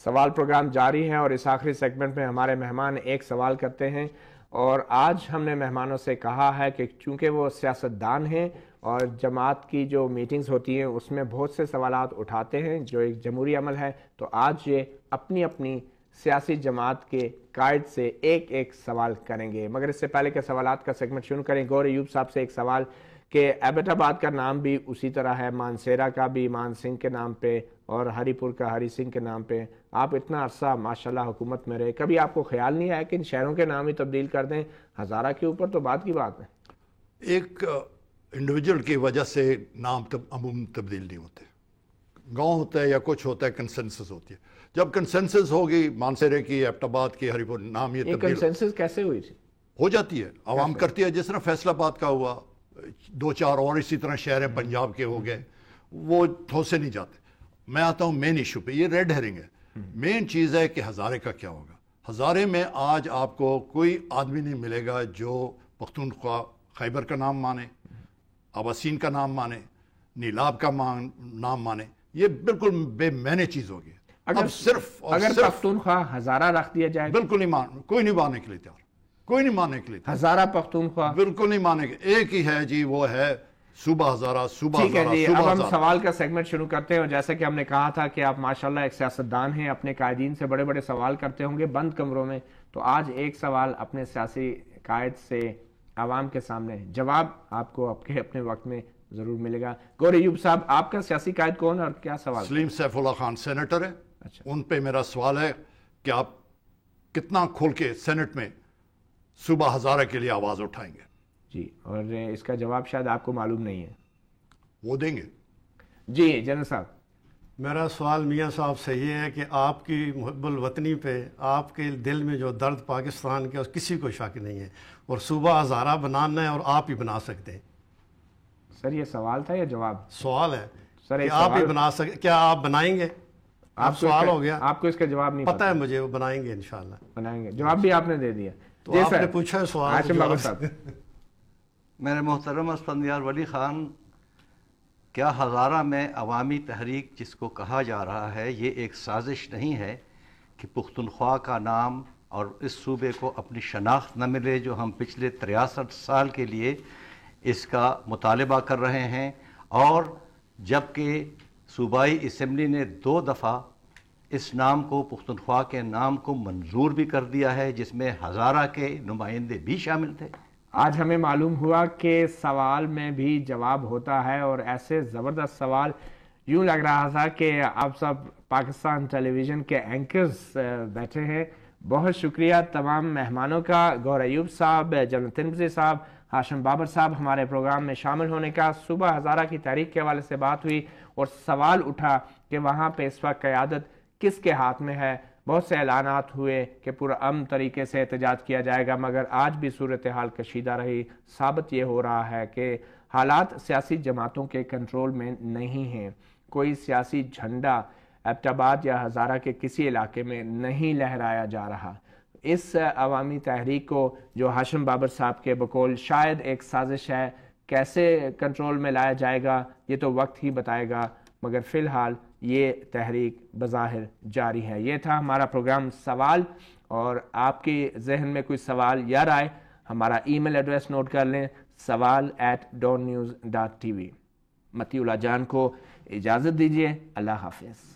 سوال پروگرام جاری ہے اور اس آخری سیگمنٹ میں ہمارے مہمان ایک سوال کرتے ہیں، اور آج ہم نے مہمانوں سے کہا ہے کہ چونکہ وہ سیاستدان ہیں اور جماعت کی جو میٹنگز ہوتی ہیں اس میں بہت سے سوالات اٹھاتے ہیں جو ایک جمہوری عمل ہے، تو آج یہ اپنی اپنی سیاسی جماعت کے قائد سے ایک ایک سوال کریں گے۔ مگر اس سے پہلے کہ سوالات کا سیگمنٹ شروع کریں، گور ایوب صاحب سے ایک سوال کہ ایبٹ آباد کا نام بھی اسی طرح ہے، مانسیرا کا بھی مان سنگھ کے نام پہ اور ہری پور کا ہری سنگھ کے نام پہ۔ آپ اتنا عرصہ ماشاءاللہ حکومت میں رہے، کبھی آپ کو خیال نہیں آیا کہ ان شہروں کے نام ہی تبدیل کر دیں؟ ہزارہ کے اوپر تو بات کی بات ہے۔ ایک انڈیویجول کی وجہ سے نام عموماً تبدیل نہیں ہوتے، گاؤں ہوتا ہے یا کچھ ہوتا ہے، کنسنسس ہوتی ہے۔ جب کنسنسس ہوگی مانسیرے کی، ایبٹ آباد کی، ہری پور، نام یہ تبدیل کنسنسس کیسے ہوئی تھی؟ ہو جاتی ہے، عوام کرتی ہے، جس طرح فیصل آباد کا ہوا، 2-4 اور اسی طرح شہر پنجاب کے ہو گئے، وہ ٹھوسے نہیں جاتے۔ میں آتا ہوں مین ایشو پہ، یہ ریڈ ہیرنگ ہے۔ مین چیز ہے کہ ہزارے کا کیا ہوگا۔ ہزارے میں آج آپ کو کوئی آدمی نہیں ملے گا جو پختونخوا خیبر کا نام مانے، آباسین کا نام مانے، نیلاب کا نام مانے۔ یہ بالکل بے معنی چیز ہوگی۔ اگر پختونخوا ہزارہ رکھ دیا جائے بالکل نہیں، کوئی نہیں ماننے کے لیے تیار، کوئی نہیں ماننے کے لیے تیار۔ ہزارہ پختونخوا بالکل نہیں مانے گے، ایک ہی ہے جی، وہ ہے صوبہ ہزارہ، صوبہ ٹھیک ہے ہزارہ، جی۔ صوبہ اب ہم ہزارہ۔ سوال کا سیگمنٹ شروع کرتے ہیں، اور جیسا کہ ہم نے کہا تھا کہ آپ ماشاءاللہ ایک سیاستدان ہیں، اپنے قائدین سے بڑے بڑے سوال کرتے ہوں گے بند کمروں میں، تو آج ایک سوال اپنے سیاسی قائد سے عوام کے سامنے، جواب آپ کو اپنے وقت میں ضرور ملے گا۔ گور ایوب صاحب، آپ کا سیاسی قائد کون اور کیا سوال؟ سلیم سیف اللہ خان سینیٹر ہے۔ اچھا، ان پہ میرا سوال ہے کہ آپ کتنا کھول کے سینٹ میں صوبہ ہزارہ کے لیے آواز اٹھائیں گے؟ جی، اور اس کا جواب شاید آپ کو معلوم نہیں ہے، وہ دیں گے؟ جی جنرل صاحب۔ میرا سوال میاں صاحب سے یہ ہے کہ آپ کی محب الوطنی پہ، آپ کے دل میں جو درد پاکستان کے، اس کسی کو شک نہیں ہے، اور صوبہ ہزارہ بنانا ہے اور آپ ہی بنا سکتے ہیں۔ سر یہ سوال تھا یا جواب؟ سوال ہے سر کہ آپ ہی بنا سکتے، کیا آپ بنائیں گے؟ آپ سوال ہو گیا، آپ کو اس کا جواب نہیں پتہ ہے مجھے، وہ بنائیں گے انشاءاللہ۔ بنائیں گے، جواب بھی آپ نے دے دیا۔ تو آپ نے پوچھا ہے سوال، ہاشم بابر صاحب۔ میرے محترم اسفندیار ولی خان، کیا ہزارہ میں عوامی تحریک جس کو کہا جا رہا ہے، یہ ایک سازش نہیں ہے کہ پختونخوا کا نام اور اس صوبے کو اپنی شناخت نہ ملے، جو ہم پچھلے 63 سال کے لیے اس کا مطالبہ کر رہے ہیں، اور جبکہ صوبائی اسمبلی نے 2 دفعہ اس نام کو، پختونخوا کے نام کو منظور بھی کر دیا ہے، جس میں ہزارہ کے نمائندے بھی شامل تھے۔ آج ہمیں معلوم ہوا کہ سوال میں بھی جواب ہوتا ہے، اور ایسے زبردست سوال، یوں لگ رہا تھا کہ آپ سب پاکستان ٹیلی ویژن کے اینکرز بیٹھے ہیں۔ بہت شکریہ تمام مہمانوں کا، گور ایوب صاحب، جنرل ترمذی صاحب، ہاشم بابر صاحب، ہمارے پروگرام میں شامل ہونے کا۔ صوبہ ہزارہ کی تحریک کے حوالے سے بات ہوئی اور سوال اٹھا کہ وہاں پہ اس وقت قیادت کس کے ہاتھ میں ہے۔ بہت سے اعلانات ہوئے کہ پرامن طریقے سے احتجاج کیا جائے گا، مگر آج بھی صورتحال کشیدہ رہی۔ ثابت یہ ہو رہا ہے کہ حالات سیاسی جماعتوں کے کنٹرول میں نہیں ہیں۔ کوئی سیاسی جھنڈا ایبٹ آباد یا ہزارہ کے کسی علاقے میں نہیں لہرایا جا رہا۔ اس عوامی تحریک کو جو ہاشم بابر صاحب کے بقول شاید ایک سازش ہے، کیسے کنٹرول میں لایا جائے گا یہ تو وقت ہی بتائے گا، مگر فی الحال یہ تحریک بظاہر جاری ہے۔ یہ تھا ہمارا پروگرام سوال، اور آپ کے ذہن میں کوئی سوال یا رائے، ہمارا ای میل ایڈریس نوٹ کر لیں، sawal@dawnnews.tv۔ متی اللہ جان کو اجازت دیجیے، اللہ حافظ۔